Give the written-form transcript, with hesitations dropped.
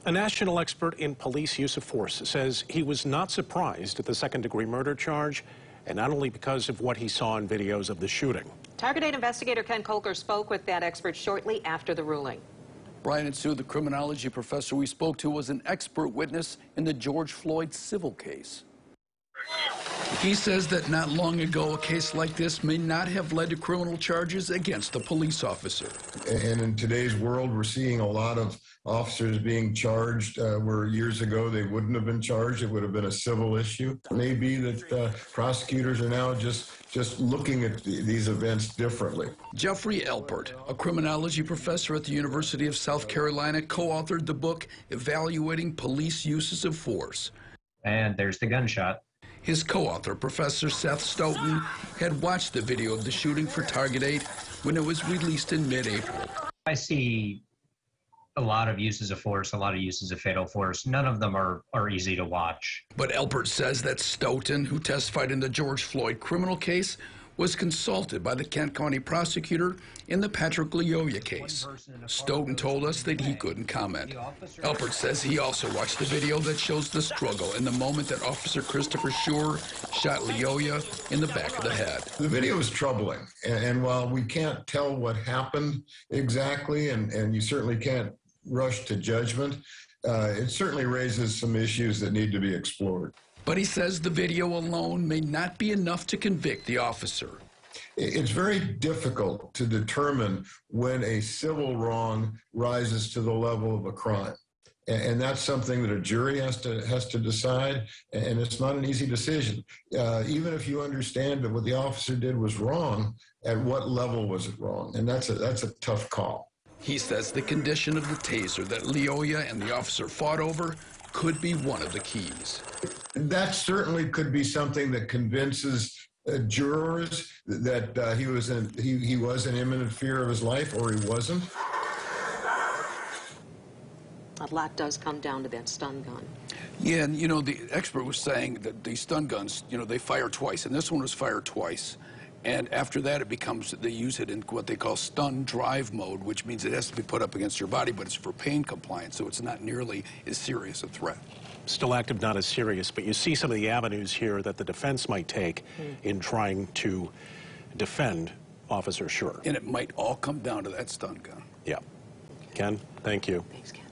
A national expert in police use of force says he was not surprised at the second-degree murder charge, and not only because of what he saw in videos of the shooting. Target 8 investigator Ken Kolker spoke with that expert shortly after the ruling. Brian and Sue, the criminology professor we spoke to, was an expert witness in the George Floyd civil case. He says that not long ago, a case like this may not have led to criminal charges against the police officer. And in today's world, we're seeing a lot of officers being charged where years ago they wouldn't have been charged. It would have been a civil issue. It may be that prosecutors are now just looking at these events differently. Jeffrey Alpert, a criminology professor at the University of South Carolina, co-authored the book Evaluating Police Uses of Force. And there's the gunshot. His co-author, Professor Seth Stoughton, had watched the video of the shooting for Target 8 when it was released in mid-April. I see a lot of uses of force, a lot of uses of fatal force. None of them are easy to watch. But Alpert says that Stoughton, who testified in the George Floyd criminal case, was consulted by the Kent County prosecutor in the Patrick Lyoya case. Stoughton told us that he couldn't comment. Alpert says he also watched the video that shows the struggle in the moment that Officer Christopher Schur shot Lyoya in the back of the head. The video is troubling, and while we can't tell what happened exactly, and you certainly can't rush to judgment, it certainly raises some issues that need to be explored. But he says the video alone may not be enough to convict the officer. It's very difficult to determine when a civil wrong rises to the level of a crime. And that's something that a jury has to decide, and it's not an easy decision. Even if you understand that what the officer did was wrong, at what level was it wrong? And that's a tough call. He says the condition of the taser that Lyoya and the officer fought over could be one of the keys. That certainly could be something that convinces jurors that he was in imminent fear of his life, or he wasn't. A lot does come down to that stun gun. Yeah, and you know, the expert was saying that these stun guns, you know, they fire twice, and this one was fired twice. And after that, it becomes, they use it in what they call stun drive mode, which means it has to be put up against your body, but it's for pain compliance, so it's not nearly as serious a threat. Still active, not as serious, but you see some of the avenues here that the defense might take in trying to defend Officer Schur. And it might all come down to that stun gun. Yeah. Ken, thank you. Thanks, Ken.